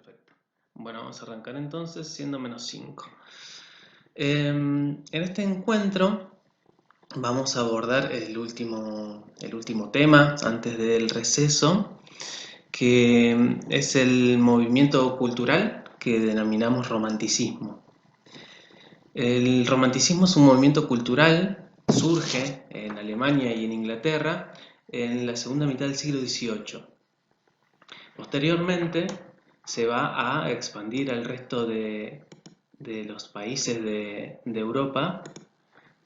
Perfecto. Bueno, vamos a arrancar entonces siendo -5. En este encuentro vamos a abordar el último tema antes del receso, que es el movimiento cultural que denominamos romanticismo. El romanticismo es un movimiento cultural, surge en Alemania y en Inglaterra en la segunda mitad del siglo XVIII. Posteriormente se va a expandir al resto de los países de Europa,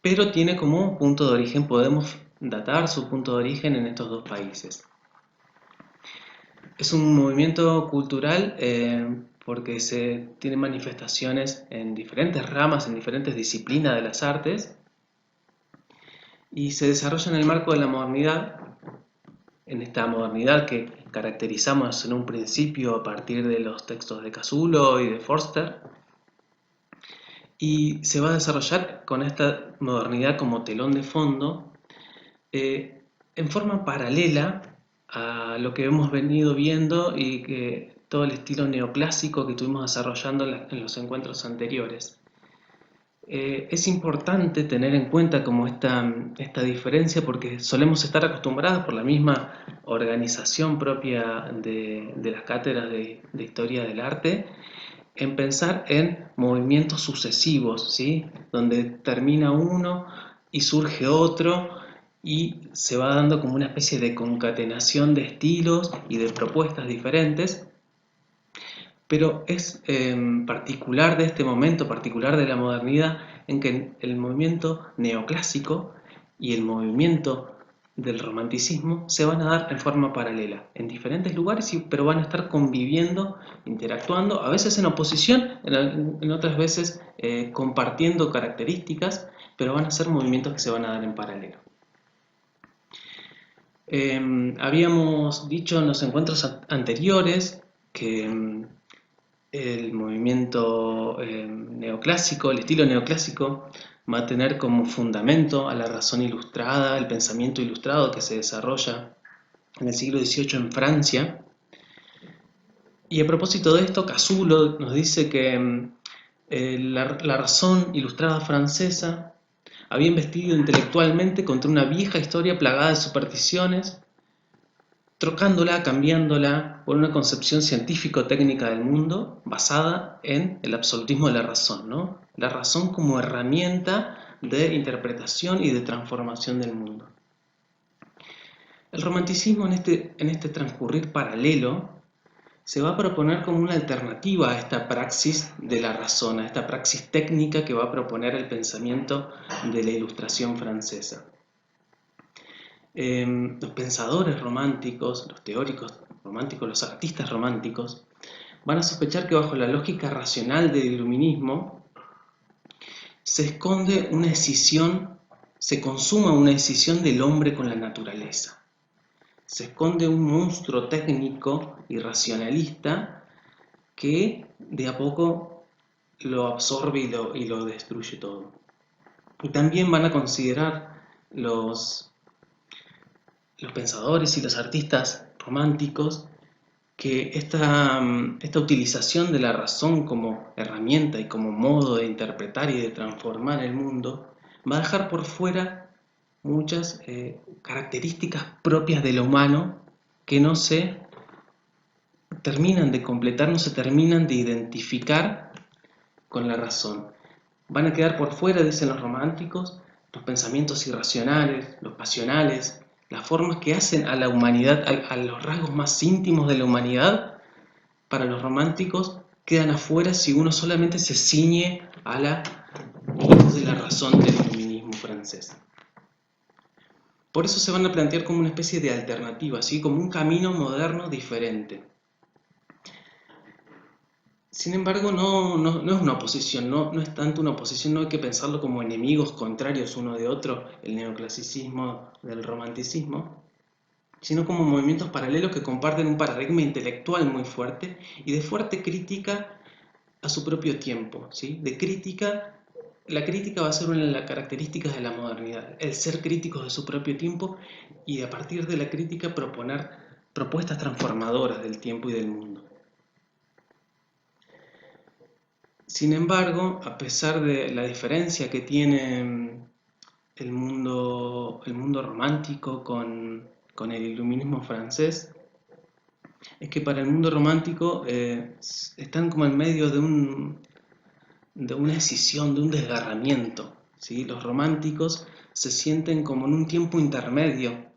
pero tiene como punto de origen, podemos datar su punto de origen en estos dos países. Es un movimiento cultural porque se tiene manifestaciones en diferentes ramas, en diferentes disciplinas de las artes, y se desarrolla en el marco de la modernidad, en esta modernidad que caracterizamos en un principio a partir de los textos de Casulo y de Forster, y se va a desarrollar con esta modernidad como telón de fondo, en forma paralela a lo que hemos venido viendo y que todo el estilo neoclásico que estuvimos desarrollando en los encuentros anteriores. Es importante tener en cuenta como esta diferencia porque solemos estar acostumbrados por la misma organización propia de las cátedras de historia del arte en pensar en movimientos sucesivos, ¿sí? Donde termina uno y surge otro y se va dando como una especie de concatenación de estilos y de propuestas diferentes. Pero es particular de este momento, particular de la modernidad, en que el movimiento neoclásico y el movimiento del romanticismo se van a dar en forma paralela, en diferentes lugares, pero van a estar conviviendo, interactuando, a veces en oposición, en otras veces compartiendo características, pero van a ser movimientos que se van a dar en paralelo. Habíamos dicho en los encuentros anteriores que el movimiento neoclásico, el estilo neoclásico, va a tener como fundamento a la razón ilustrada, el pensamiento ilustrado que se desarrolla en el siglo XVIII en Francia. Y a propósito de esto, Casulo nos dice que la razón ilustrada francesa había investido intelectualmente contra una vieja historia plagada de supersticiones, trocándola, cambiándola por una concepción científico-técnica del mundo basada en el absolutismo de la razón, ¿no? La razón como herramienta de interpretación y de transformación del mundo. El romanticismo en este transcurrir paralelo se va a proponer como una alternativa a esta praxis de la razón, a esta praxis técnica que va a proponer el pensamiento de la Ilustración francesa. Los pensadores románticos, los teóricos románticos, los artistas románticos, van a sospechar que bajo la lógica racional del iluminismo se esconde una escisión, se consuma una escisión del hombre con la naturaleza. Se esconde un monstruo técnico y racionalista que de a poco lo absorbe y lo destruye todo. Y también van a considerar los pensadores y los artistas románticos que esta utilización de la razón como herramienta y como modo de interpretar y de transformar el mundo va a dejar por fuera muchas características propias de lo humano que no se terminan de completar, no se terminan de identificar con la razón. Van a quedar por fuera, dicen los románticos, los pensamientos irracionales, los pasionales, las formas que hacen a la humanidad, a los rasgos más íntimos de la humanidad. Para los románticos quedan afuera si uno solamente se ciñe a la luz de la razón del feminismo francés. Por eso se van a plantear como una especie de alternativa, ¿sí? Como un camino moderno diferente. Sin embargo, no es una oposición, no es tanto una oposición, no hay que pensarlo como enemigos contrarios uno de otro, el neoclasicismo del romanticismo, sino como movimientos paralelos que comparten un paradigma intelectual muy fuerte y de fuerte crítica a su propio tiempo, ¿sí? La crítica va a ser una de las características de la modernidad, el ser críticos de su propio tiempo y a partir de la crítica proponer propuestas transformadoras del tiempo y del mundo. Sin embargo, a pesar de la diferencia que tiene el mundo romántico con el iluminismo francés, es que para el mundo romántico están como en medio de una escisión, de un desgarramiento, ¿sí? Los románticos se sienten como en un tiempo intermedio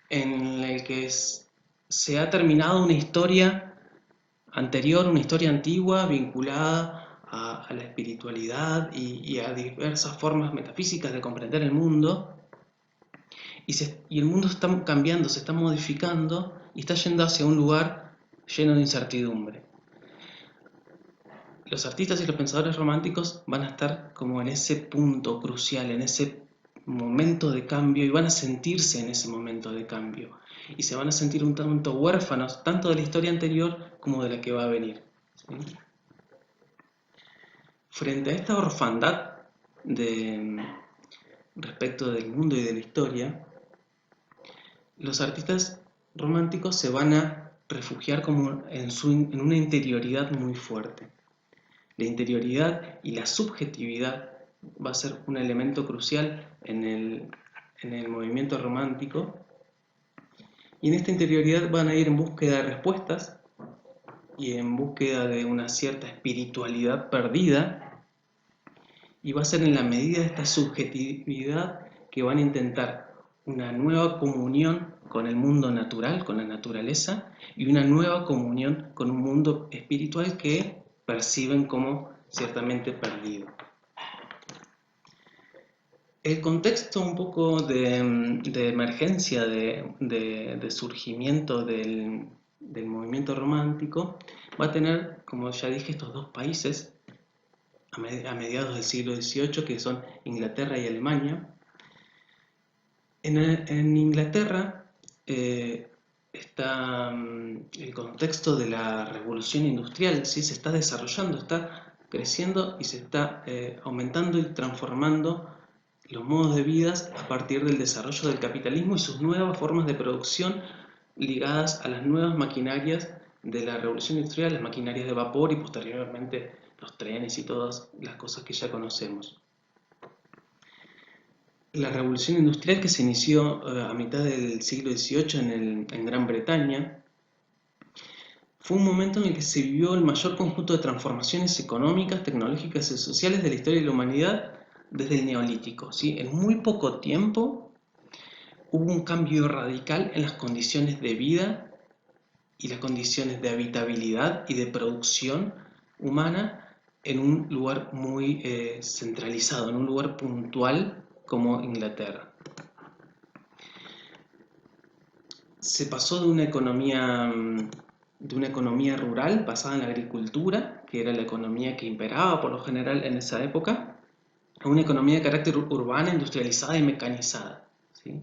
en el que se ha terminado una historia anterior, una historia antigua vinculada a la espiritualidad y a diversas formas metafísicas de comprender el mundo, y el mundo está cambiando, se está modificando y está yendo hacia un lugar lleno de incertidumbre. Los artistas y los pensadores románticos van a estar como en ese punto crucial, en ese momento de cambio, y van a sentirse en ese momento de cambio. Y se van a sentir un tanto huérfanos, tanto de la historia anterior como de la que va a venir, ¿sí? Frente a esta orfandad respecto del mundo y de la historia, los artistas románticos se van a refugiar como en una interioridad muy fuerte. La interioridad y la subjetividad va a ser un elemento crucial en el movimiento romántico, y en esta interioridad van a ir en búsqueda de respuestas y en búsqueda de una cierta espiritualidad perdida, y va a ser en la medida de esta subjetividad que van a intentar una nueva comunión con el mundo natural, con la naturaleza, y una nueva comunión con un mundo espiritual que perciben como ciertamente perdido. El contexto un poco de emergencia, de surgimiento del movimiento romántico va a tener, como ya dije, estos dos países a mediados del siglo XVIII, que son Inglaterra y Alemania. En Inglaterra está el contexto de la revolución industrial, ¿sí? Se está desarrollando, está creciendo y se está aumentando y transformando los modos de vida a partir del desarrollo del capitalismo y sus nuevas formas de producción ligadas a las nuevas maquinarias de la revolución industrial, las maquinarias de vapor y posteriormente los trenes y todas las cosas que ya conocemos. La revolución industrial, que se inició a mitad del siglo XVIII en Gran Bretaña, fue un momento en el que se vivió el mayor conjunto de transformaciones económicas, tecnológicas y sociales de la historia de la humanidad desde el Neolítico, ¿sí? En muy poco tiempo hubo un cambio radical en las condiciones de vida y las condiciones de habitabilidad y de producción humana en un lugar muy centralizado, en un lugar puntual como Inglaterra. Se pasó de una economía rural basada en la agricultura, que era la economía que imperaba por lo general en esa época, a una economía de carácter urbana, industrializada y mecanizada, ¿sí?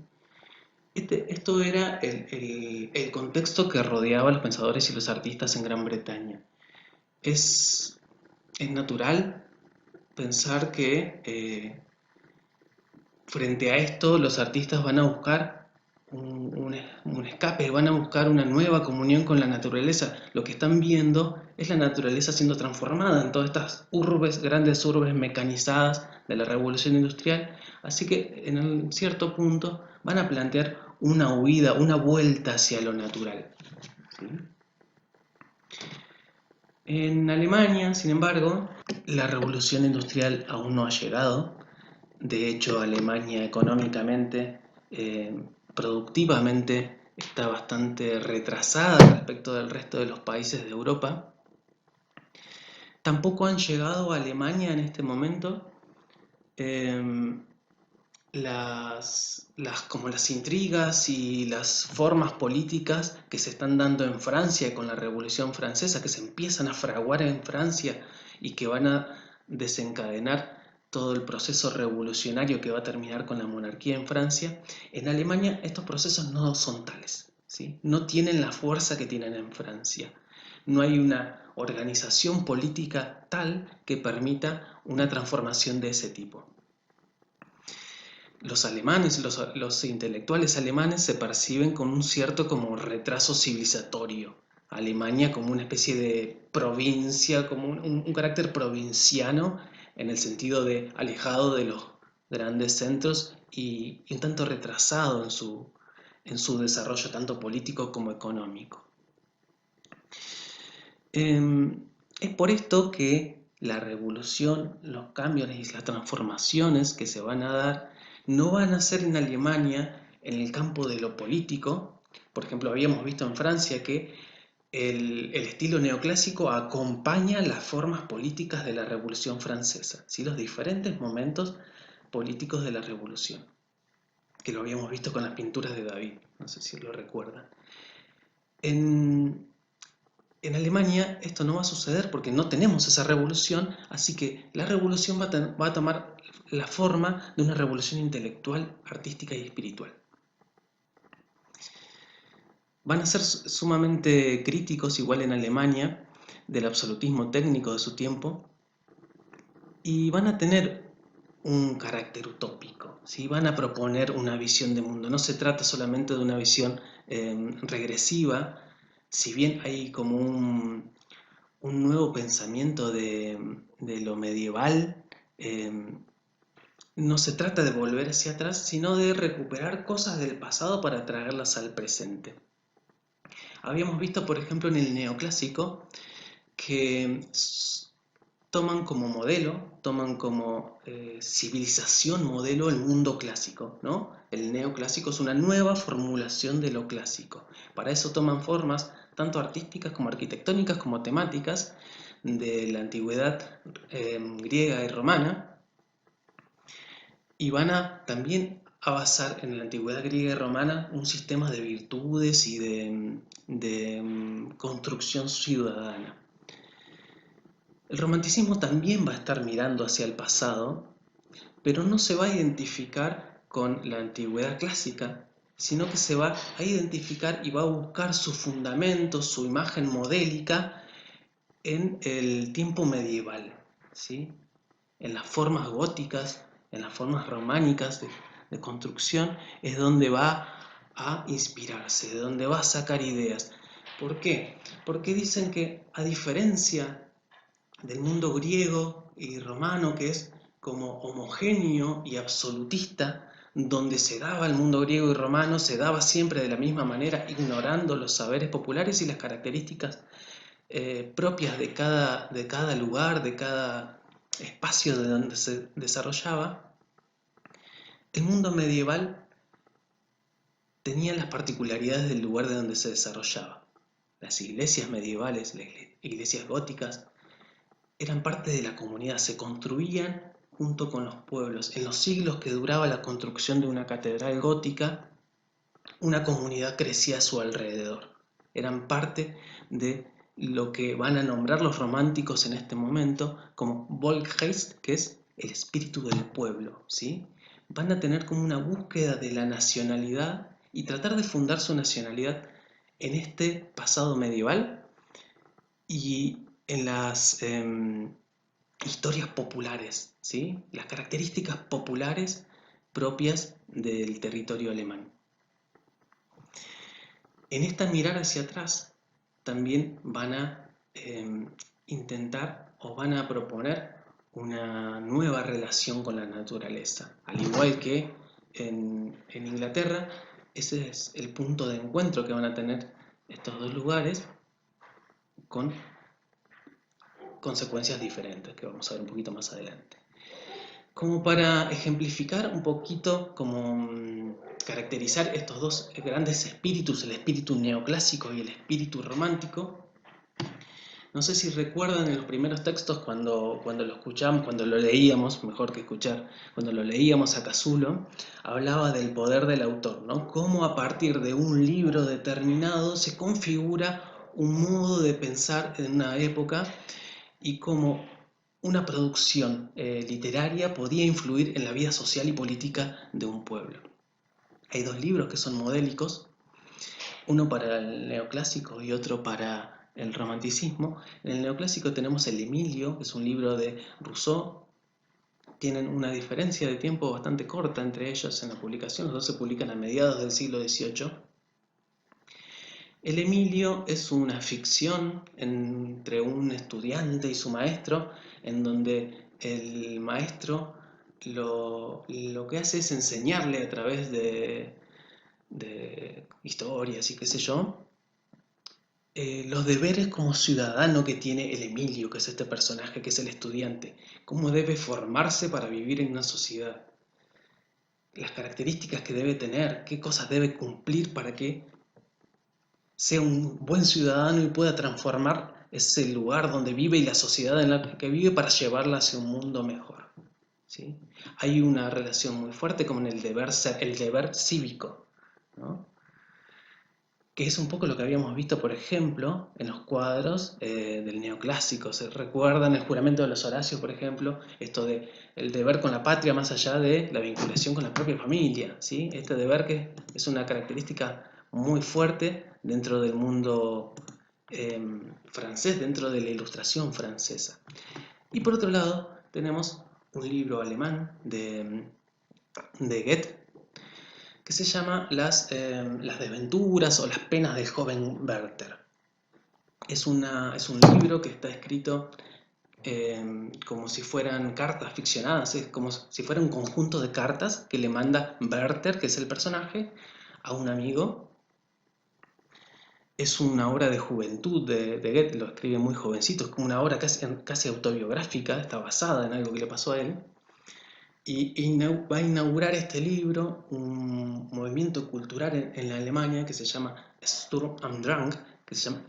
Esto era el contexto que rodeaba a los pensadores y los artistas en Gran Bretaña. Es natural pensar que frente a esto los artistas van a buscar un escape, van a buscar una nueva comunión con la naturaleza. Lo que están viendo es la naturaleza siendo transformada en todas estas urbes, grandes urbes mecanizadas de la revolución industrial. Así que en un cierto punto van a plantear una huida, una vuelta hacia lo natural, ¿sí? En Alemania, sin embargo, la revolución industrial aún no ha llegado. De hecho, Alemania económicamente, productivamente, está bastante retrasada respecto del resto de los países de Europa. Tampoco han llegado a Alemania en este momento como las intrigas y las formas políticas que se están dando en Francia con la Revolución Francesa, que se empiezan a fraguar en Francia y que van a desencadenar todo el proceso revolucionario que va a terminar con la monarquía en Francia. En Alemania estos procesos no son tales, ¿sí? No tienen la fuerza que tienen en Francia. No hay una organización política tal que permita una transformación de ese tipo. Los alemanes, los intelectuales alemanes se perciben con un cierto como retraso civilizatorio. Alemania como una especie de provincia, como un carácter provinciano, en el sentido de alejado de los grandes centros y un tanto retrasado en su desarrollo tanto político como económico. Es por esto que la revolución, los cambios y las transformaciones que se van a dar no van a ser en Alemania en el campo de lo político. Por ejemplo, habíamos visto en Francia que el estilo neoclásico acompaña las formas políticas de la Revolución Francesa, ¿sí? Los diferentes momentos políticos de la Revolución, que lo habíamos visto con las pinturas de David, no sé si lo recuerdan. En, en Alemania esto no va a suceder porque no tenemos esa revolución, así que la revolución va a tomar la forma de una revolución intelectual, artística y espiritual. Van a ser sumamente críticos, igual en Alemania, del absolutismo técnico de su tiempo, y van a tener un carácter utópico, ¿sí? Van a proponer una visión de mundo. No se trata solamente de una visión regresiva, si bien hay como un nuevo pensamiento de lo medieval, no se trata de volver hacia atrás, sino de recuperar cosas del pasado para traerlas al presente. Habíamos visto, por ejemplo, en el neoclásico, que toman como modelo, toman como civilización modelo el mundo clásico, ¿no? El neoclásico es una nueva formulación de lo clásico. Para eso toman formas tanto artísticas como arquitectónicas como temáticas de la antigüedad griega y romana, y van a también a basar en la antigüedad griega y romana un sistema de virtudes y de construcción ciudadana. El romanticismo también va a estar mirando hacia el pasado, pero no se va a identificar con la antigüedad clásica, sino que se va a identificar y va a buscar su fundamento, su imagen modélica en el tiempo medieval, ¿sí? En las formas góticas, en las formas románicas de construcción, es donde va a inspirarse, de donde va a sacar ideas. ¿Por qué? Porque dicen que a diferencia del mundo griego y romano, que es como homogéneo y absolutista, donde se daba el mundo griego y romano, se daba siempre de la misma manera, ignorando los saberes populares y las características propias de cada lugar, de cada espacio de donde se desarrollaba. El mundo medieval tenía las particularidades del lugar de donde se desarrollaba. Las iglesias medievales, las iglesias góticas, eran parte de la comunidad, se construían junto con los pueblos. En los siglos que duraba la construcción de una catedral gótica, una comunidad crecía a su alrededor. Eran parte de lo que van a nombrar los románticos en este momento como Volksgeist, que es el espíritu del pueblo, ¿sí? Van a tener como una búsqueda de la nacionalidad y tratar de fundar su nacionalidad en este pasado medieval y en las historias populares, ¿sí? Las características populares propias del territorio alemán. En esta mirada hacia atrás también van a intentar o van a proponer una nueva relación con la naturaleza, al igual que en Inglaterra. Ese es el punto de encuentro que van a tener estos dos lugares, con consecuencias diferentes que vamos a ver un poquito más adelante. Como para ejemplificar un poquito, como caracterizar estos dos grandes espíritus, el espíritu neoclásico y el espíritu romántico, no sé si recuerdan en los primeros textos cuando lo escuchamos, cuando lo leíamos, mejor que escuchar, cuando lo leíamos a Casulo, hablaba del poder del autor, ¿no? Cómo a partir de un libro determinado se configura un modo de pensar en una época y cómo una producción literaria podía influir en la vida social y política de un pueblo. Hay dos libros que son modélicos, uno para el neoclásico y otro para el romanticismo. En el neoclásico tenemos el Emilio, que es un libro de Rousseau. Tienen una diferencia de tiempo bastante corta entre ellos en la publicación, los dos se publican a mediados del siglo XVIII. El Emilio es una ficción entre un estudiante y su maestro, en donde el maestro lo que hace es enseñarle a través de historias y qué sé yo, los deberes como ciudadano que tiene el Emilio, que es este personaje, que es el estudiante, cómo debe formarse para vivir en una sociedad, las características que debe tener, qué cosas debe cumplir para que sea un buen ciudadano y pueda transformar ese lugar donde vive y la sociedad en la que vive para llevarla hacia un mundo mejor. ¿Sí? Hay una relación muy fuerte con el deber ser, el deber cívico, ¿no? Que es un poco lo que habíamos visto, por ejemplo, en los cuadros del neoclásico. ¿Se recuerdan el juramento de los Horacios, por ejemplo? Esto de el deber con la patria más allá de la vinculación con la propia familia, ¿sí? Este deber que es una característica muy fuerte dentro del mundo francés, dentro de la ilustración francesa. Y por otro lado, tenemos un libro alemán de Goethe, que se llama las desventuras o las penas del joven Werther. Es un libro que está escrito como si fueran cartas ficcionadas, es como si fuera un conjunto de cartas que le manda Werther, que es el personaje, a un amigo. Es una obra de juventud de Goethe, lo escribe muy jovencito, es como una obra casi autobiográfica, está basada en algo que le pasó a él. Y va a inaugurar este libro un movimiento cultural en la Alemania que se llama Sturm und Drang, que se llama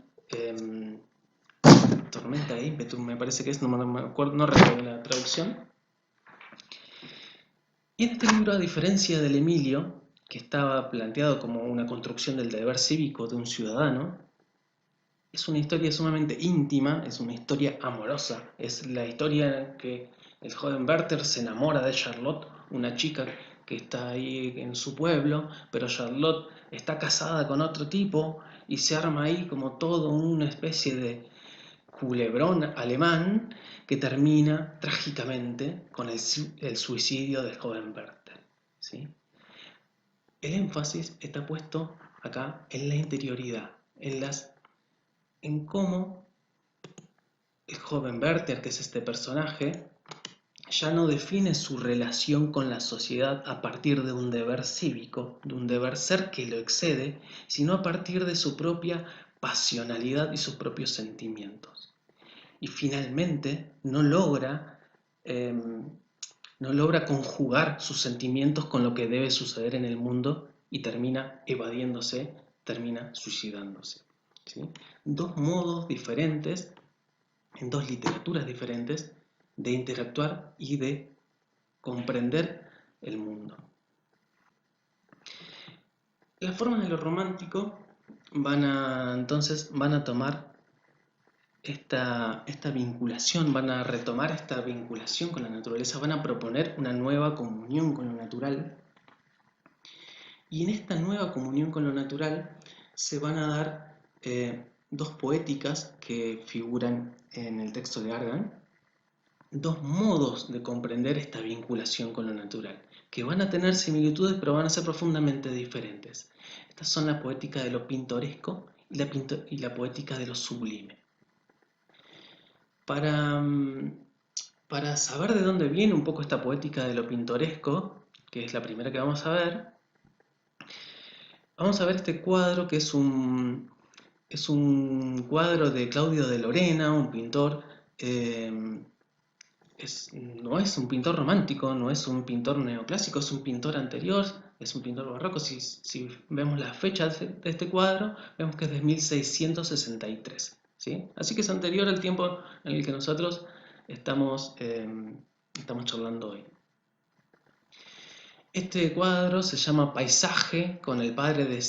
Tormenta de ímpetu, me parece que es, no me acuerdo, no recuerdo la traducción. Y en este libro, a diferencia del Emilio, que estaba planteado como una construcción del deber cívico de un ciudadano, es una historia sumamente íntima, es una historia amorosa, es la historia en que el joven Werther se enamora de Charlotte, una chica que está ahí en su pueblo, pero Charlotte está casada con otro tipo y se arma ahí como todo una especie de culebrón alemán que termina trágicamente con el suicidio del joven Werther, ¿sí? El énfasis está puesto acá en la interioridad, en cómo el joven Werther, que es este personaje, ya no define su relación con la sociedad a partir de un deber cívico, de un deber ser que lo excede, sino a partir de su propia pasionalidad y sus propios sentimientos. Y finalmente eh, no logra conjugar sus sentimientos con lo que debe suceder en el mundo y termina evadiéndose, termina suicidándose, ¿sí? Dos modos diferentes, en dos literaturas diferentes, de interactuar y de comprender el mundo. Las formas de lo romántico entonces van a tomar esta vinculación, van a retomar esta vinculación con la naturaleza, van a proponer una nueva comunión con lo natural. Y en esta nueva comunión con lo natural se van a dar dos poéticas que figuran en el texto de Argan, dos modos de comprender esta vinculación con lo natural, que van a tener similitudes pero van a ser profundamente diferentes. Estas son la poética de lo pintoresco y la poética de lo sublime. Para saber de dónde viene un poco esta poética de lo pintoresco, que es la primera que vamos a ver este cuadro que es un cuadro de Claudio de Lorena, un pintor. No es un pintor romántico, no es un pintor neoclásico, es un pintor anterior, es un pintor barroco. Si vemos la fecha de este cuadro, vemos que es de 1663. ¿Sí? Así que es anterior al tiempo en el que nosotros estamos charlando hoy. Este cuadro se llama Paisaje con el padre de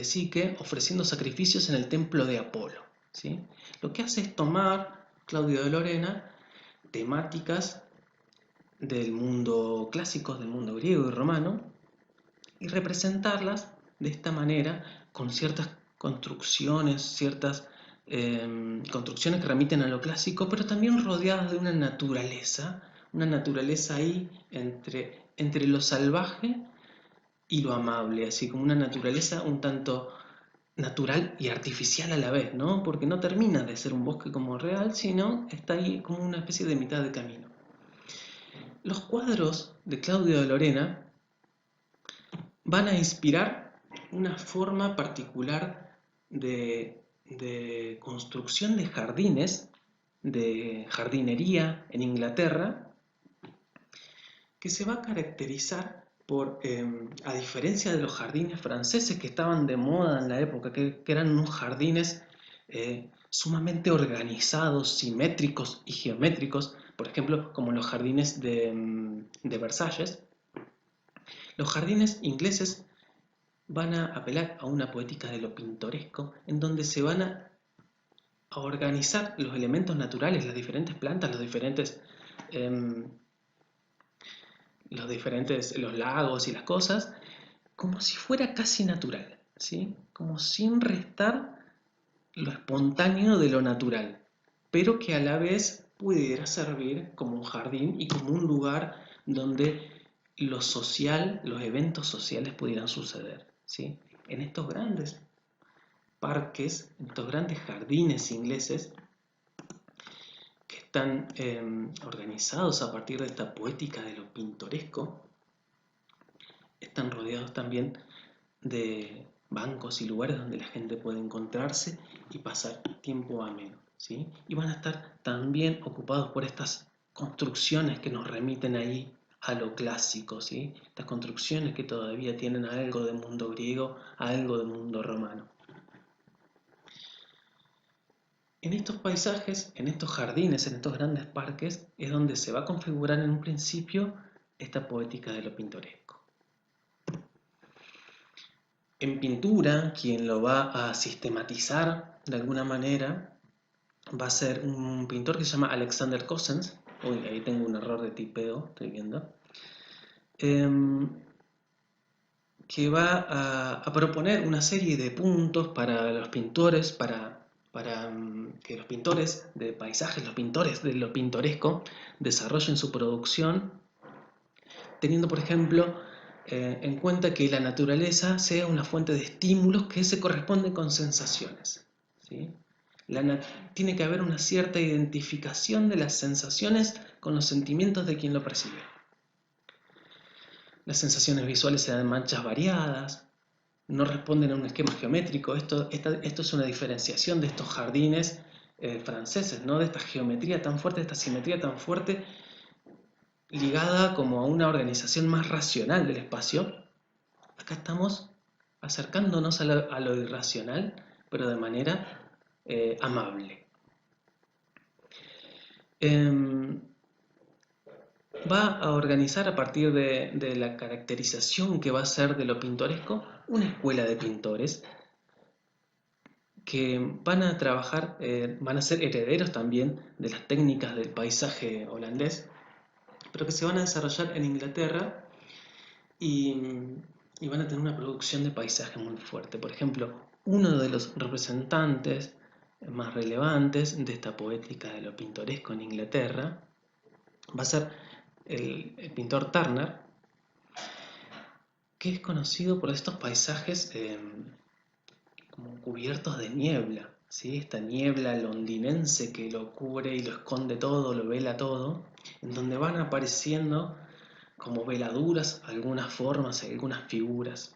Psique ofreciendo sacrificios en el templo de Apolo, ¿sí? Lo que hace es tomar, Claudio de Lorena, temáticas del mundo clásico, del mundo griego y romano, y representarlas de esta manera con ciertas construcciones, construcciones que remiten a lo clásico, pero también rodeadas de una naturaleza ahí entre lo salvaje y lo amable, así como una naturaleza un tanto natural y artificial a la vez, ¿no? Porque no termina de ser un bosque como real, sino está ahí como una especie de mitad de camino. Los cuadros de Claudio de Lorena van a inspirar una forma particular de construcción de jardines, de jardinería en Inglaterra, que se va a caracterizar por, a diferencia de los jardines franceses que estaban de moda en la época, que eran unos jardines sumamente organizados, simétricos y geométricos, por ejemplo, como los jardines de Versalles, los jardines ingleses van a apelar a una poética de lo pintoresco, en donde se van a organizar los elementos naturales, las diferentes plantas, em, los lagos y las cosas, como si fuera casi natural, ¿sí? Como sin restar lo espontáneo de lo natural, pero que a la vez pudiera servir como un jardín y como un lugar donde lo social, los eventos sociales pudieran suceder, ¿sí? En estos grandes parques, en estos grandes jardines ingleses, que están organizados a partir de esta poética de lo pintoresco, están rodeados también de bancos y lugares donde la gente puede encontrarse y pasar tiempo ameno, ¿sí? Y van a estar también ocupados por estas construcciones que nos remiten ahí a lo clásico, ¿sí? Estas construcciones que todavía tienen algo de mundo griego, algo de mundo romano. En estos paisajes, en estos jardines, en estos grandes parques, es donde se va a configurar en un principio esta poética de lo pintoresco. En pintura, quien lo va a sistematizar de alguna manera va a ser un pintor que se llama Alexander Cossens. Uy, ahí tengo un error de tipeo, estoy viendo. Que va a proponer una serie de puntos para los pintores, para que los pintores de paisajes, los pintores de lo pintoresco, desarrollen su producción, teniendo, por ejemplo, en cuenta que la naturaleza sea una fuente de estímulos que se corresponden con sensaciones, ¿sí? Tiene que haber una cierta identificación de las sensaciones con los sentimientos de quien lo percibe. Las sensaciones visuales se dan manchas variadas, no responden a un esquema geométrico. Esto es una diferenciación de estos jardines franceses, ¿no? De esta geometría tan fuerte, de esta simetría tan fuerte, ligada como a una organización más racional del espacio. Acá estamos acercándonos a lo irracional, pero de manera amable. Va a organizar a partir de la caracterización que va a ser de lo pintoresco una escuela de pintores que van a trabajar, van a ser herederos también de las técnicas del paisaje holandés, pero que se van a desarrollar en Inglaterra y, y van a tener una producción de paisaje muy fuerte. Por ejemplo, uno de los representantes más relevantes de esta poética de lo pintoresco en Inglaterra va a ser el pintor Turner, que es conocido por estos paisajes como cubiertos de niebla, ¿sí? Esta niebla londinense que lo cubre y lo esconde todo, lo vela todo, en donde van apareciendo como veladuras algunas formas y algunas figuras.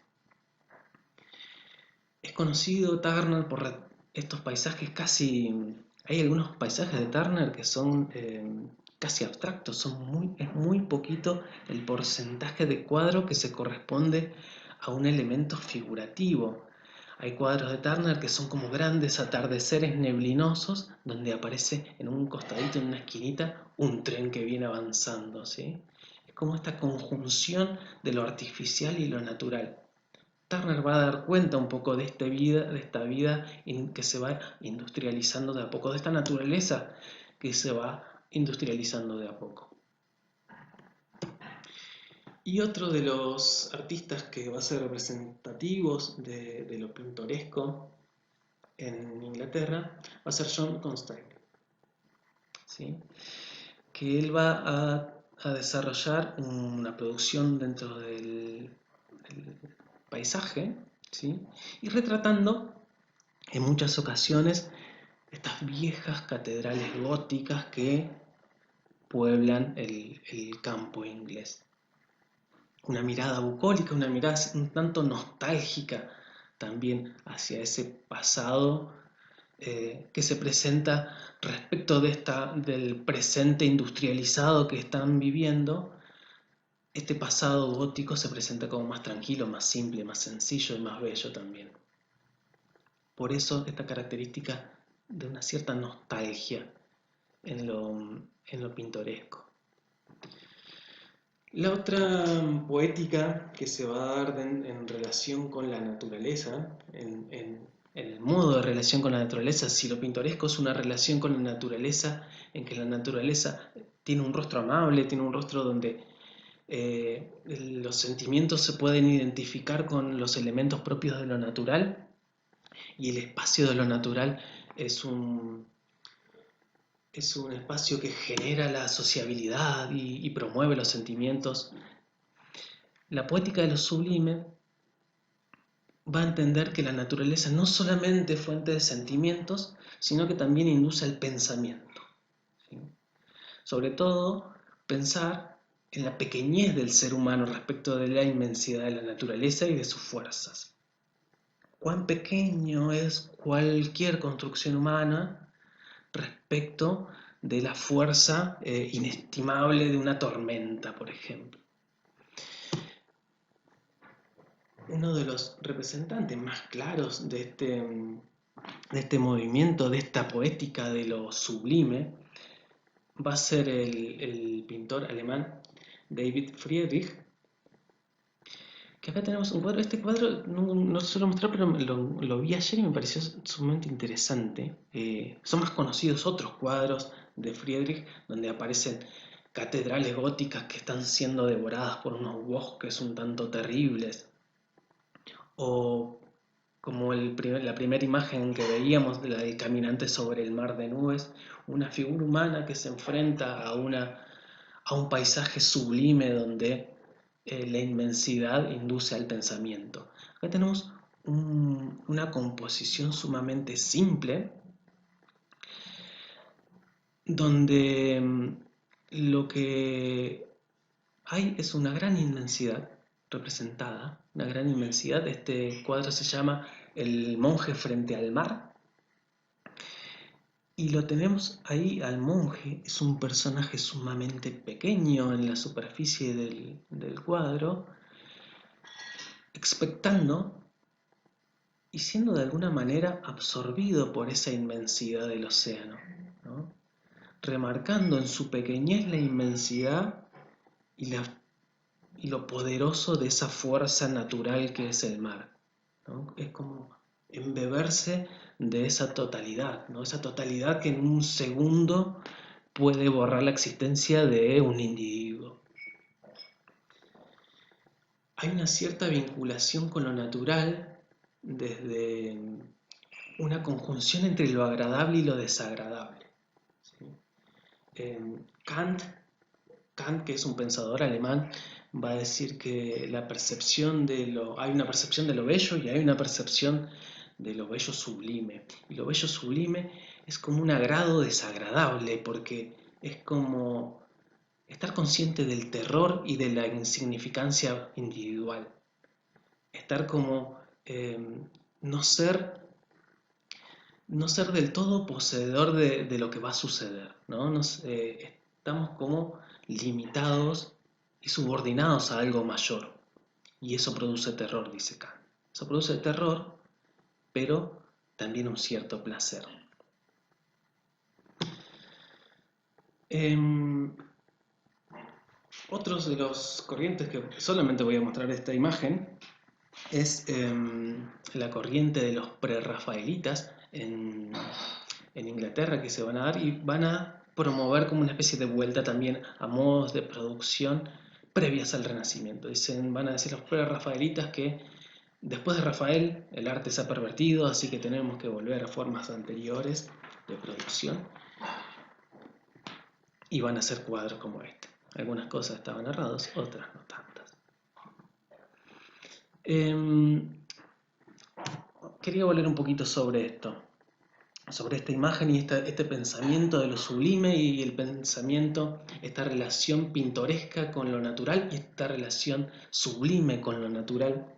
Es conocido Turner por estos paisajes casi... Hay algunos paisajes de Turner que son casi abstractos, es muy poquito el porcentaje de cuadro que se corresponde a un elemento figurativo. Hay cuadros de Turner que son como grandes atardeceres neblinosos donde aparece en un costadito, en una esquinita, un tren que viene avanzando, ¿sí? Es como esta conjunción de lo artificial y lo natural. Turner va a dar cuenta un poco de esta vida que se va industrializando de a poco, de esta naturaleza que se va industrializando de a poco. Y otro de los artistas que va a ser representativos de lo pintoresco en Inglaterra va a ser John Constable, ¿sí? Que él va a desarrollar una producción dentro del paisaje, ¿sí? Y retratando en muchas ocasiones estas viejas catedrales góticas que pueblan el campo inglés. Una mirada bucólica, una mirada un tanto nostálgica también hacia ese pasado que se presenta respecto del presente industrializado que están viviendo. Este pasado gótico se presenta como más tranquilo, más simple, más sencillo y más bello también. Por eso esta característica de una cierta nostalgia en lo pintoresco. La otra poética que se va a dar en relación con la naturaleza, en el modo de relación con la naturaleza, si lo pintoresco es una relación con la naturaleza, en que la naturaleza tiene un rostro amable, tiene un rostro donde los sentimientos se pueden identificar con los elementos propios de lo natural, y el espacio de lo natural es un espacio que genera la sociabilidad y promueve los sentimientos. La poética de lo sublime va a entender que la naturaleza no solamente es fuente de sentimientos, sino que también induce al pensamiento, ¿sí? Sobre todo, pensar en la pequeñez del ser humano respecto de la inmensidad de la naturaleza y de sus fuerzas. Cuán pequeño es cualquier construcción humana respecto de la fuerza inestimable de una tormenta, por ejemplo. Uno de los representantes más claros de este movimiento, de esta poética de lo sublime, va a ser el pintor alemán David Friedrich, que acá tenemos un cuadro. Este cuadro no se lo mostré, pero lo vi ayer y me pareció sumamente interesante. Son más conocidos otros cuadros de Friedrich, donde aparecen catedrales góticas que están siendo devoradas por unos bosques un tanto terribles, o como la primera imagen que veíamos, la del caminante sobre el mar de nubes, una figura humana que se enfrenta a un paisaje sublime donde la inmensidad induce al pensamiento. Acá tenemos una composición sumamente simple, donde lo que hay es una gran inmensidad representada, una gran inmensidad. Este cuadro se llama El monje frente al mar, y lo tenemos ahí al monje. Es un personaje sumamente pequeño en la superficie del cuadro, expectando y siendo de alguna manera absorbido por esa inmensidad del océano, ¿no? Remarcando en su pequeñez la inmensidad y lo poderoso de esa fuerza natural que es el mar, ¿no? Es como embeberse de esa totalidad, ¿no? Esa totalidad que en un segundo puede borrar la existencia de un individuo. Hay una cierta vinculación con lo natural desde una conjunción entre lo agradable y lo desagradable, ¿sí? Kant, que es un pensador alemán, va a decir que hay una percepción de lo bello y hay una percepción de lo bello sublime. Y lo bello sublime es como un agrado desagradable, porque es como estar consciente del terror y de la insignificancia individual. Estar como no ser del todo poseedor de lo que va a suceder, ¿no? Estamos como limitados y subordinados a algo mayor. Y eso produce terror, dice Kant. Eso produce terror, pero también un cierto placer. Otros de los corrientes que solamente voy a mostrar esta imagen es la corriente de los prerrafaelitas en Inglaterra, que se van a dar y van a promover como una especie de vuelta también a modos de producción previas al Renacimiento. Van a decir los prerrafaelitas que después de Rafael el arte se ha pervertido, así que tenemos que volver a formas anteriores de producción, y van a hacer cuadros como este. Algunas cosas estaban narradas, otras no tantas. quería volver un poquito sobre esto, sobre esta imagen y este pensamiento de lo sublime y el pensamiento, esta relación pintoresca con lo natural y esta relación sublime con lo natural.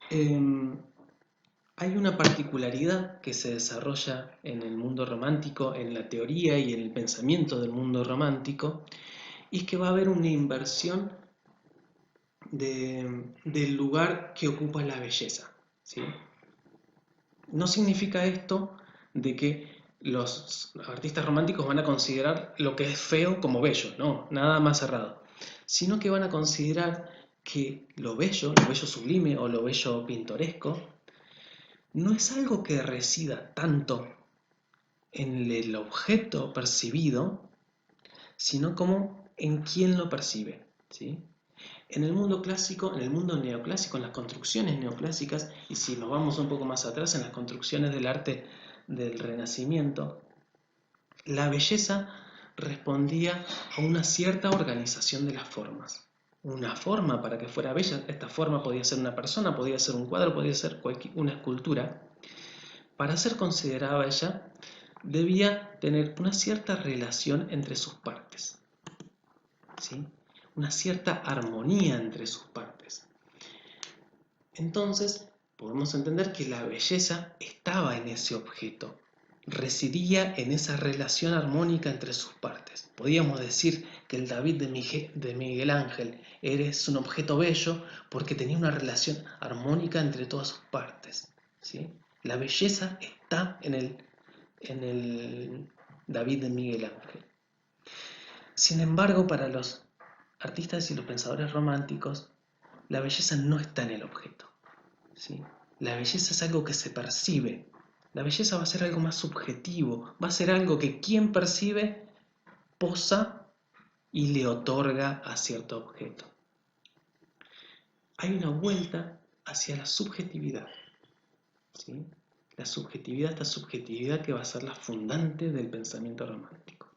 Hay una particularidad que se desarrolla en el mundo romántico, en la teoría y en el pensamiento del mundo romántico, y es que va a haber una inversión del lugar que ocupa la belleza, ¿sí? No significa esto de que los artistas románticos van a considerar lo que es feo como bello, no, nada más cerrado, sino que van a considerar que lo bello sublime o lo bello pintoresco, no es algo que resida tanto en el objeto percibido, sino como en quién lo percibe, ¿sí? En el mundo clásico, en el mundo neoclásico, en las construcciones neoclásicas, y si nos vamos un poco más atrás, en las construcciones del arte del Renacimiento, la belleza respondía a una cierta organización de las formas. Una forma para que fuera bella, esta forma podía ser una persona, podía ser un cuadro, podía ser una escultura. Para ser considerada bella, debía tener una cierta relación entre sus partes, ¿sí? Una cierta armonía entre sus partes. Entonces, podemos entender que la belleza estaba en ese objeto, residía en esa relación armónica entre sus partes. Podríamos decir que el David de Miguel Ángel es un objeto bello porque tenía una relación armónica entre todas sus partes, ¿sí? La belleza está en el David de Miguel Ángel. Sin embargo, para los artistas y los pensadores románticos, la belleza no está en el objeto, ¿sí? La belleza es algo que se percibe. La belleza va a ser algo más subjetivo, va a ser algo que quien percibe posa y le otorga a cierto objeto. Hay una vuelta hacia la subjetividad, ¿sí? La subjetividad, esta subjetividad que va a ser la fundante del pensamiento romántico.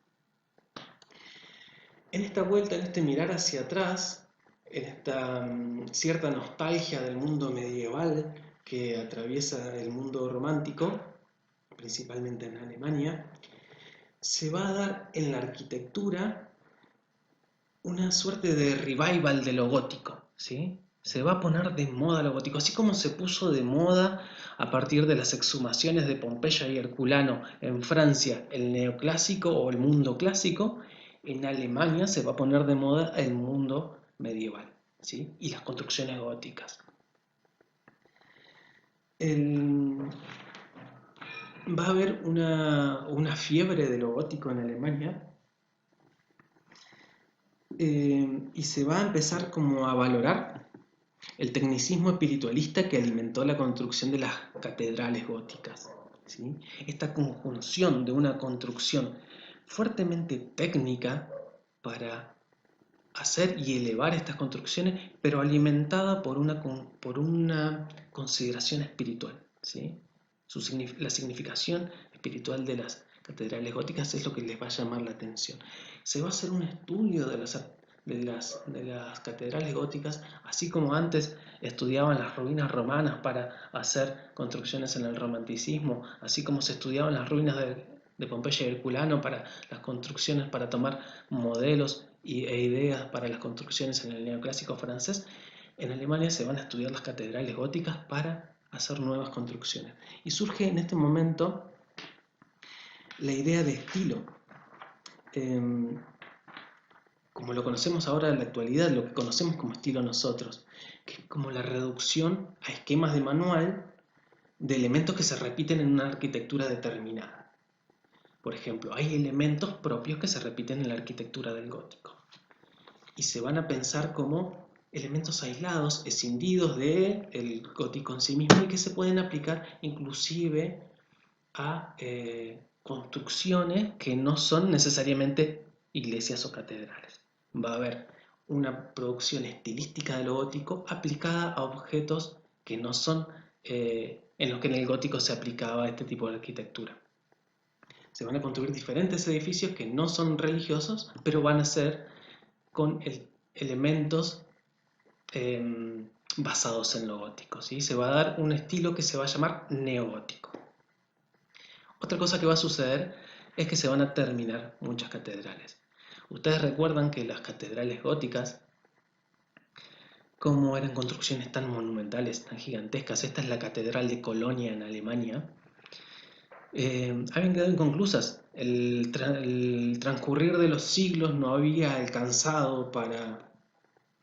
En esta vuelta, en este mirar hacia atrás, en esta cierta nostalgia del mundo medieval que atraviesa el mundo romántico, principalmente en Alemania, se va a dar en la arquitectura una suerte de revival de lo gótico, ¿sí? Se va a poner de moda lo gótico, así como se puso de moda a partir de las exhumaciones de Pompeya y Herculano en Francia el neoclásico o el mundo clásico. En Alemania se va a poner de moda el mundo medieval, ¿sí? Y las construcciones góticas. Va a haber una fiebre de lo gótico en Alemania, y se va a empezar como a valorar el tecnicismo espiritualista que alimentó la construcción de las catedrales góticas, ¿sí? Esta conjunción de una construcción fuertemente técnica para hacer y elevar estas construcciones, pero alimentada por una consideración espiritual, ¿sí? La significación espiritual de las catedrales góticas es lo que les va a llamar la atención. Se va a hacer un estudio de las catedrales góticas, así como antes estudiaban las ruinas romanas para hacer construcciones en el romanticismo, así como se estudiaban las ruinas de Pompeya y Herculano para las construcciones, para tomar modelos e ideas para las construcciones en el neoclásico francés. En Alemania se van a estudiar las catedrales góticas para hacer nuevas construcciones. Y surge en este momento la idea de estilo. Como lo conocemos ahora en la actualidad, lo que conocemos como estilo nosotros, que es como la reducción a esquemas de manual de elementos que se repiten en una arquitectura determinada. Por ejemplo, hay elementos propios que se repiten en la arquitectura del gótico y se van a pensar como elementos aislados, escindidos del gótico en sí mismo y que se pueden aplicar inclusive a construcciones que no son necesariamente iglesias o catedrales. Va a haber una producción estilística de lo gótico aplicada a objetos que no son en los que en el gótico se aplicaba este tipo de arquitectura. Se van a construir diferentes edificios que no son religiosos, pero van a ser con elementos basados en lo gótico, ¿sí? Se va a dar un estilo que se va a llamar neogótico. Otra cosa que va a suceder es que se van a terminar muchas catedrales. Ustedes recuerdan que las catedrales góticas, como eran construcciones tan monumentales, tan gigantescas, esta es la Catedral de Colonia en Alemania, habían quedado inconclusas. El transcurrir de los siglos no había alcanzado para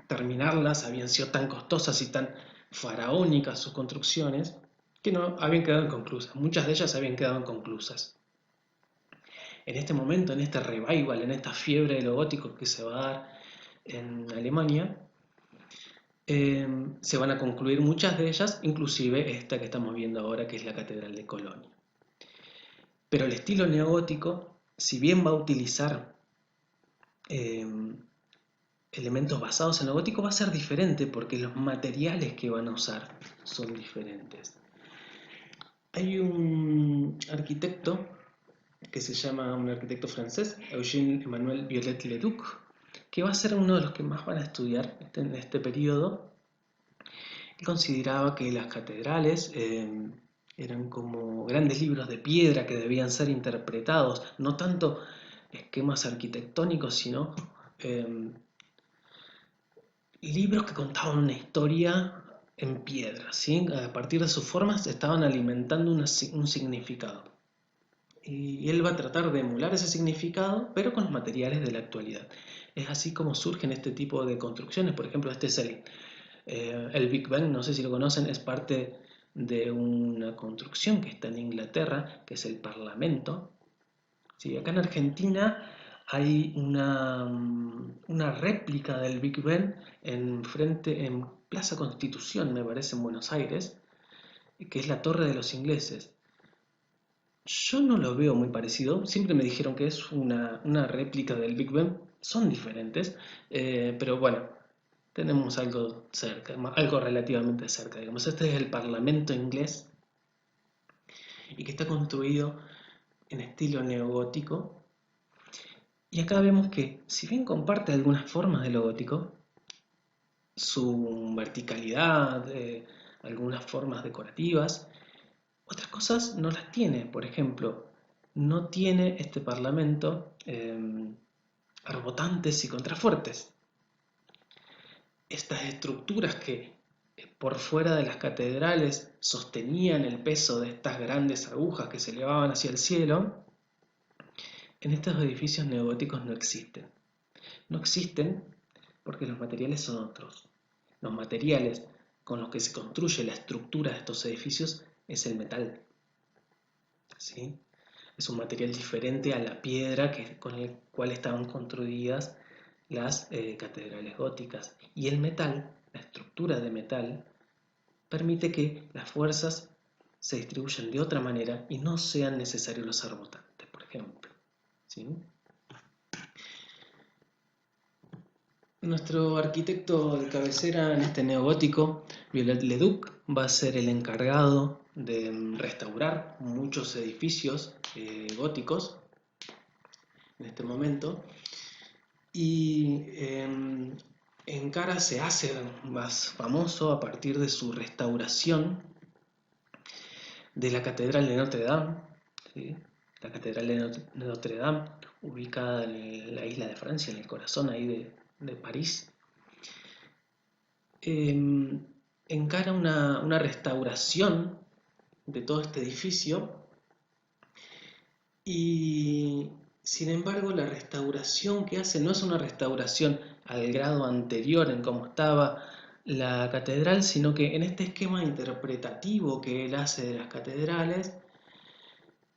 terminarlas, habían sido tan costosas y tan faraónicas sus construcciones que no habían quedado inconclusas. Muchas de ellas habían quedado inconclusas. En este momento, en este revival, en esta fiebre de lo gótico que se va a dar en Alemania, se van a concluir muchas de ellas, inclusive esta que estamos viendo ahora, que es la Catedral de Colonia. Pero el estilo neogótico, si bien va a utilizar eh, elementos basados en lo gótico, va a ser diferente porque los materiales que van a usar son diferentes. Hay un arquitecto que se llama, un arquitecto francés, Eugène Emmanuel Viollet-le-Duc, que va a ser uno de los que más van a estudiar en este periodo. Él consideraba que las catedrales eran como grandes libros de piedra que debían ser interpretados, no tanto esquemas arquitectónicos, sino eh, libros que contaban una historia en piedra, ¿sí? A partir de sus formas estaban alimentando un significado. Y él va a tratar de emular ese significado, pero con los materiales de la actualidad. Es así como surgen este tipo de construcciones. Por ejemplo, este es el Big Bang, no sé si lo conocen, es parte de una construcción que está en Inglaterra, que es el Parlamento. Sí, acá en Argentina hay una réplica del Big Ben en Plaza Constitución, me parece, en Buenos Aires, que es la Torre de los Ingleses. Yo no lo veo muy parecido, siempre me dijeron que es una réplica del Big Ben, son diferentes, pero bueno, tenemos algo cerca, algo relativamente cerca, digamos. Este es el Parlamento inglés y que está construido en estilo neogótico. Y acá vemos que, si bien comparte algunas formas de lo gótico, su verticalidad, algunas formas decorativas, otras cosas no las tiene. Por ejemplo, no tiene este parlamento arbotantes y contrafuertes. Estas estructuras que por fuera de las catedrales sostenían el peso de estas grandes agujas que se elevaban hacia el cielo, en estos edificios neogóticos no existen. No existen porque los materiales son otros. Los materiales con los que se construye la estructura de estos edificios es el metal. ¿Sí? Es un material diferente a la piedra con el cual estaban construidas las catedrales góticas. Y el metal, la estructura de metal, permite que las fuerzas se distribuyan de otra manera y no sean necesarios los arbotantes, por ejemplo. ¿Sí? Nuestro arquitecto de cabecera en este neogótico, Viollet-le-Duc, va a ser el encargado de restaurar muchos edificios góticos en este momento. Y en Cara se hace más famoso a partir de su restauración de la Catedral de Notre Dame, ¿sí? La Catedral de Notre Dame, ubicada en la isla de Francia, en el corazón ahí de París. Encara una restauración de todo este edificio y sin embargo la restauración que hace no es una restauración al grado anterior en cómo estaba la catedral, sino que en este esquema interpretativo que él hace de las catedrales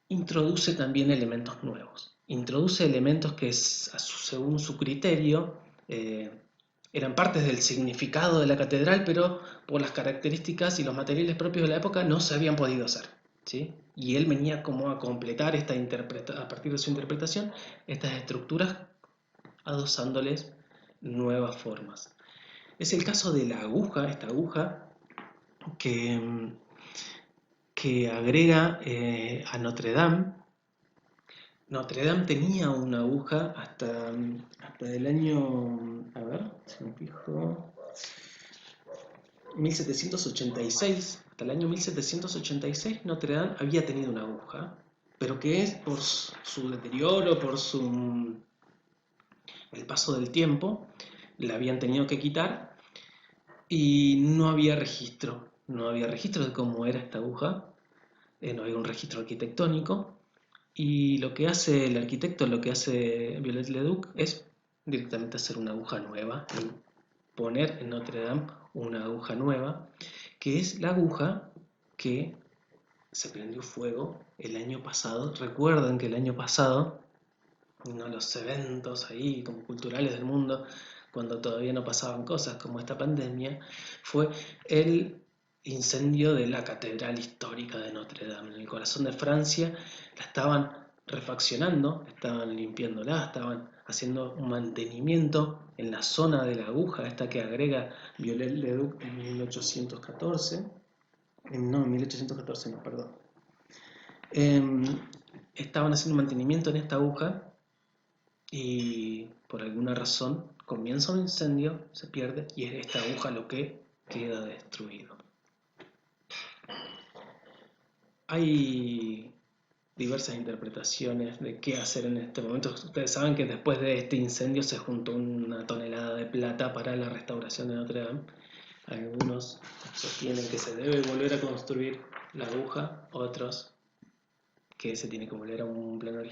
introduce también elementos nuevos, introduce elementos que según su criterio eran partes del significado de la catedral, pero por las características y los materiales propios de la época no se habían podido hacer. ¿Sí? Y él venía como a completar a partir de su interpretación estas estructuras adosándoles nuevas formas. Es el caso de la aguja, esta aguja que agrega a Notre Dame. Notre Dame tenía una aguja hasta el año, a ver, si me fijo, 1786, hasta el año 1786, Notre Dame había tenido una aguja, pero que es por su deterioro, por el paso del tiempo, la habían tenido que quitar y no había registro de cómo era esta aguja, no había un registro arquitectónico. Y lo que hace el arquitecto, lo que hace Viollet-le-Duc es directamente hacer una aguja nueva, poner en Notre Dame una aguja nueva, que es la aguja que se prendió fuego el año pasado. Recuerden que el año pasado, uno de los eventos ahí como culturales del mundo, cuando todavía no pasaban cosas como esta pandemia, fue el incendio de la catedral histórica de Notre Dame. En el corazón de Francia la estaban refaccionando, estaban limpiándola, estaban haciendo un mantenimiento en la zona de la aguja, esta que agrega Viollet-le-Duc en 1814. No, en 1814 no, perdón. Estaban haciendo mantenimiento en esta aguja y por alguna razón comienza un incendio, se pierde y es esta aguja lo que queda destruido. Hay diversas interpretaciones de qué hacer en este momento. Ustedes saben que después de este incendio se juntó una tonelada de plata para la restauración de Notre Dame. Algunos sostienen que se debe volver a construir la aguja, otros que se tiene que volver a un plano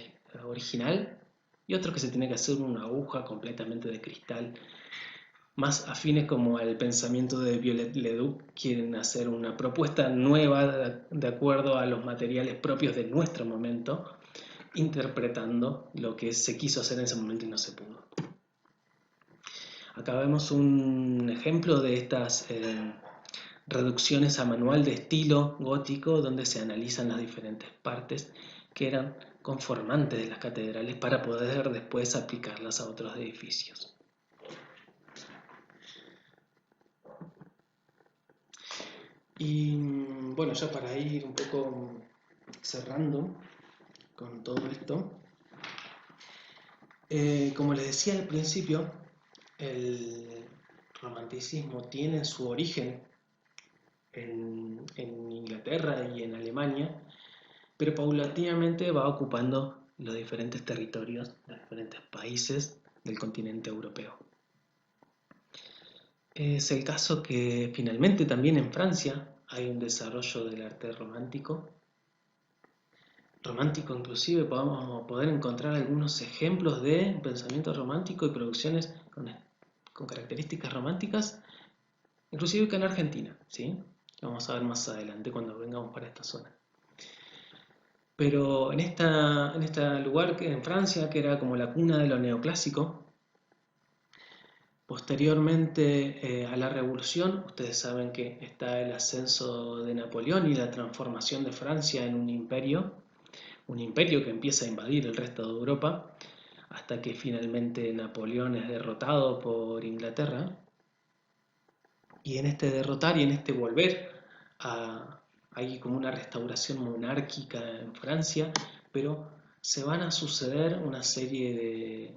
original y otros que se tiene que hacer una aguja completamente de cristal. Más afines como al pensamiento de Viollet-le-Duc, quieren hacer una propuesta nueva de acuerdo a los materiales propios de nuestro momento, interpretando lo que se quiso hacer en ese momento y no se pudo. Acá vemos un ejemplo de estas reducciones a manual de estilo gótico, donde se analizan las diferentes partes que eran conformantes de las catedrales para poder después aplicarlas a otros edificios. Y bueno, ya para ir un poco cerrando con todo esto, como les decía al principio, el romanticismo tiene su origen en Inglaterra y en Alemania, pero paulatinamente va ocupando los diferentes territorios, los diferentes países del continente europeo. Es el caso que finalmente también en Francia hay un desarrollo del arte romántico. Romántico inclusive podemos poder encontrar algunos ejemplos de pensamiento romántico y producciones con características románticas, inclusive que en Argentina, ¿sí? Vamos a ver más adelante cuando vengamos para esta zona. Pero en este lugar que en Francia, que era como la cuna de lo neoclásico, posteriormente a la Revolución, ustedes saben que está el ascenso de Napoleón y la transformación de Francia en un imperio que empieza a invadir el resto de Europa, hasta que finalmente Napoleón es derrotado por Inglaterra. Y en este derrotar y en este volver hay como una restauración monárquica en Francia, pero se van a suceder una serie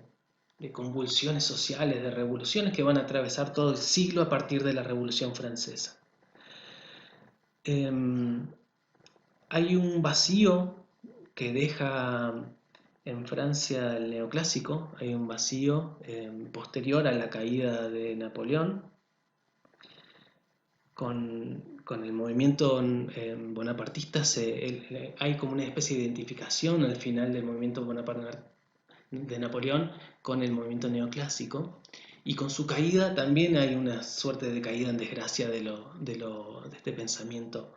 de convulsiones sociales, de revoluciones que van a atravesar todo el siglo a partir de la Revolución Francesa. Hay un vacío que deja en Francia el neoclásico, hay un vacío posterior a la caída de Napoleón, con el movimiento bonapartista hay como una especie de identificación al final del movimiento de Napoleón con el movimiento neoclásico, y con su caída también hay una suerte de caída en desgracia de este pensamiento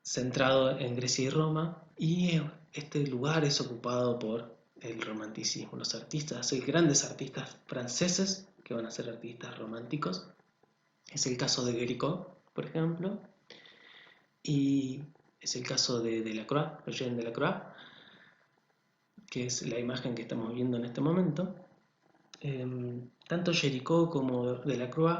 centrado en Grecia y Roma, y este lugar es ocupado por el romanticismo. Los artistas, hay grandes artistas franceses que van a ser artistas románticos. Es el caso de Guericó, por ejemplo, y es el caso de Delacroix, Eugène Delacroix, que es la imagen que estamos viendo en este momento. Tanto Géricault como Delacroix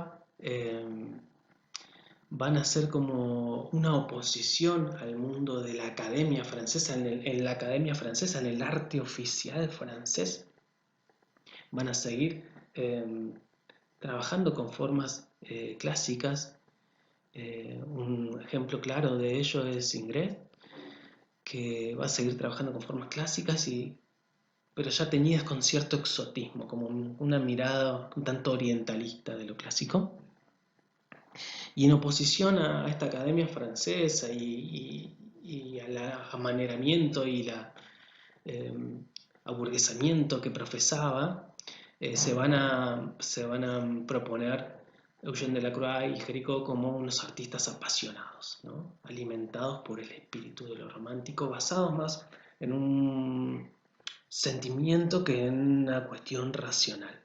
van a ser como una oposición al mundo de la academia francesa, en la academia francesa, en el arte oficial francés. Van a seguir trabajando con formas clásicas. Un ejemplo claro de ello es Ingres, que va a seguir trabajando con formas clásicas, pero ya teñidas con cierto exotismo, como una mirada un tanto orientalista de lo clásico. Y en oposición a esta academia francesa y al amaneramiento y eh, aburguesamiento que profesaba, se van a proponer Eugène Delacroix y Géricault como unos artistas apasionados, ¿no? Alimentados por el espíritu de lo romántico, basados más en un sentimiento que en una cuestión racional.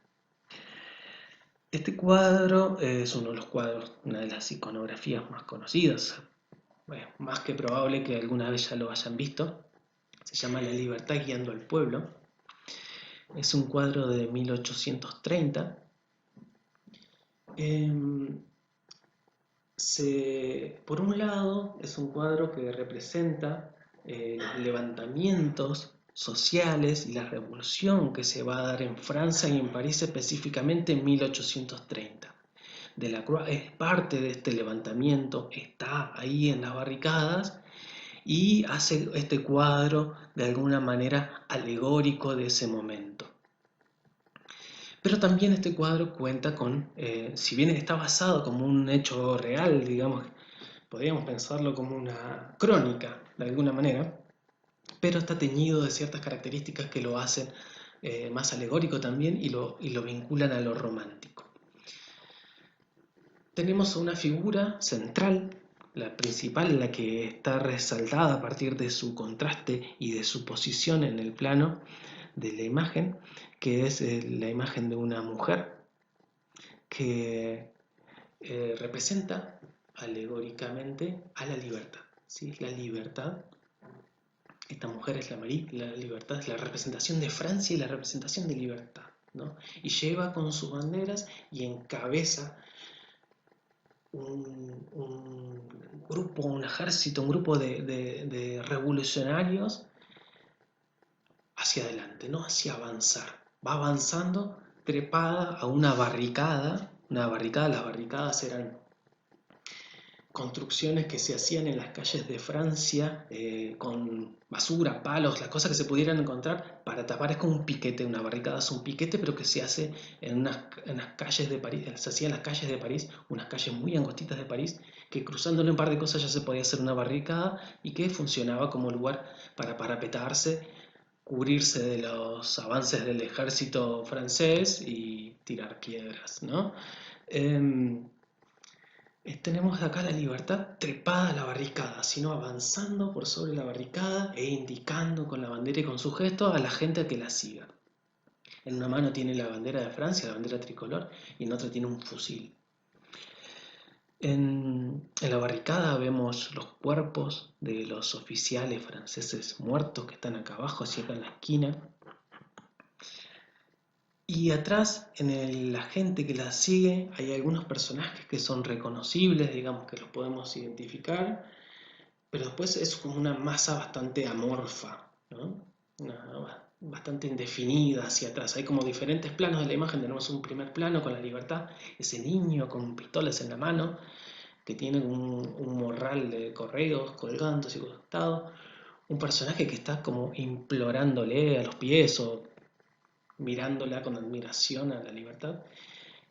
Este cuadro es uno de los cuadros, una de las iconografías más conocidas, bueno, más que probable que alguna vez ya lo hayan visto. Se llama La libertad guiando al pueblo. Es un cuadro de 1830. Por un lado, es un cuadro que representa los levantamientos sociales y la revolución que se va a dar en Francia y en París específicamente en 1830. Delacroix es parte de este levantamiento, está ahí en las barricadas y hace este cuadro de alguna manera alegórico de ese momento. Pero también este cuadro cuenta con, si bien está basado como un hecho real, digamos, podríamos pensarlo como una crónica de alguna manera, pero está teñido de ciertas características que lo hacen más alegórico también y lo vinculan a lo romántico. Tenemos una figura central, la principal, la que está resaltada a partir de su contraste y de su posición en el plano de la imagen, que es la imagen de una mujer que representa alegóricamente a la libertad. ¿Sí? La libertad, esta mujer es la libertad, es la representación de Francia y la representación de libertad, ¿no? Y lleva con sus banderas y encabeza un grupo, un ejército, un grupo de revolucionarios hacia adelante, no hacia avanzar. Va avanzando trepada a una barricada. Las barricadas eran construcciones que se hacían en las calles de Francia con basura, palos, las cosas que se pudieran encontrar para tapar. Es como un piquete, una barricada es un piquete, pero que se hace en unas calles de París, se hacía en las calles de París, unas calles muy angostitas de París, que cruzándole un par de cosas ya se podía hacer una barricada y que funcionaba como lugar para parapetarse, cubrirse de los avances del ejército francés y tirar piedras, ¿no? Tenemos acá la libertad trepada a la barricada, sino avanzando por sobre la barricada e indicando con la bandera y con su gesto a la gente que la siga. En una mano tiene la bandera de Francia, la bandera tricolor, y en otra tiene un fusil. En la barricada vemos los cuerpos de los oficiales franceses muertos que están acá abajo, así acá en la esquina. Y atrás, la gente que la sigue, hay algunos personajes que son reconocibles, digamos que los podemos identificar, pero después es como una masa bastante amorfa, ¿no? Bastante indefinida hacia atrás. Hay como diferentes planos de la imagen. Tenemos un primer plano con la libertad, ese niño con pistolas en la mano, que tiene un morral de correos colgando hacia el costado. Un personaje que está como implorándole a los pies o mirándola con admiración a la libertad.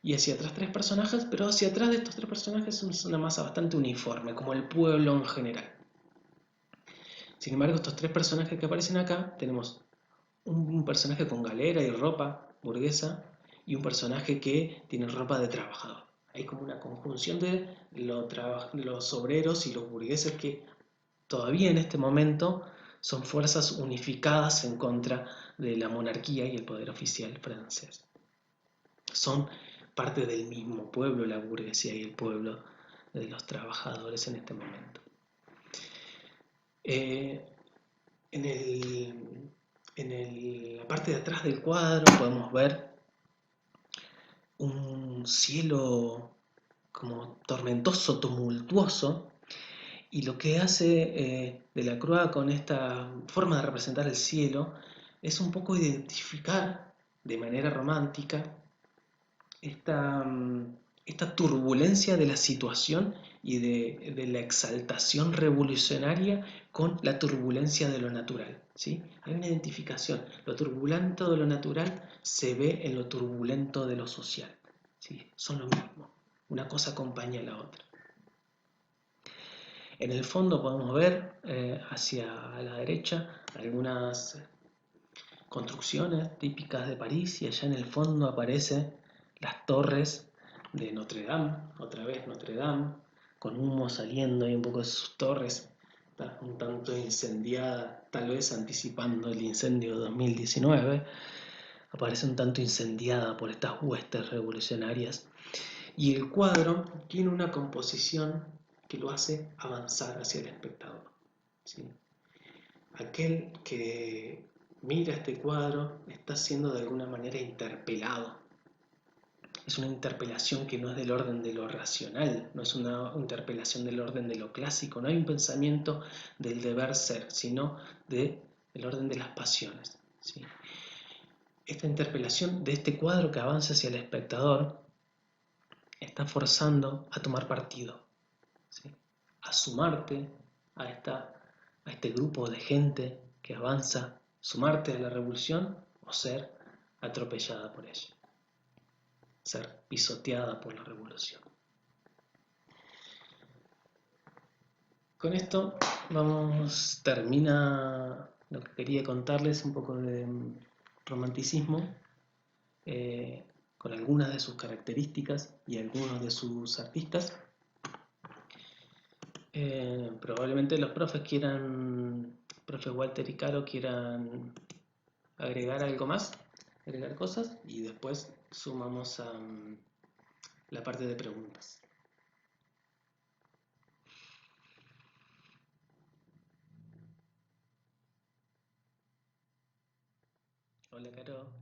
Y hacia atrás tres personajes, pero hacia atrás de estos tres personajes es una masa bastante uniforme, como el pueblo en general. Sin embargo, estos tres personajes que aparecen acá, tenemos un personaje con galera y ropa burguesa y un personaje que tiene ropa de trabajador. Hay como una conjunción de los obreros y los burgueses que todavía en este momento son fuerzas unificadas en contra de la monarquía y el poder oficial francés. Son parte del mismo pueblo, la burguesía y el pueblo de los trabajadores en este momento. En la parte de atrás del cuadro podemos ver un cielo como tormentoso, tumultuoso, y lo que hace Delacroix con esta forma de representar el cielo es un poco identificar de manera romántica esta esta turbulencia de la situación y de la exaltación revolucionaria con la turbulencia de lo natural, ¿sí? Hay una identificación. Lo turbulento de lo natural se ve en lo turbulento de lo social, ¿sí? Son lo mismo. Una cosa acompaña a la otra. En el fondo podemos ver hacia la derecha algunas construcciones típicas de París y allá en el fondo aparecen las torres de Notre Dame, otra vez Notre Dame, con humo saliendo y un poco de sus torres, está un tanto incendiada, tal vez anticipando el incendio de 2019, aparece un tanto incendiada por estas huestes revolucionarias. Y el cuadro tiene una composición que lo hace avanzar hacia el espectador, ¿sí? Aquel que mira este cuadro está siendo de alguna manera interpelado. Es una interpelación que no es del orden de lo racional, no es una interpelación del orden de lo clásico, no hay un pensamiento del deber ser, sino del orden de las pasiones, ¿sí? Esta interpelación de este cuadro que avanza hacia el espectador está forzando a tomar partido, ¿sí? A sumarte a este grupo de gente que avanza, sumarte a la revolución o ser atropellada por ella, ser pisoteada por la revolución. Con esto termina lo que quería contarles, un poco de romanticismo, con algunas de sus características y algunos de sus artistas. Probablemente los profe Walter y Caro quieran agregar algo más, agregar cosas y después sumamos a la parte de preguntas. Hola, Caro.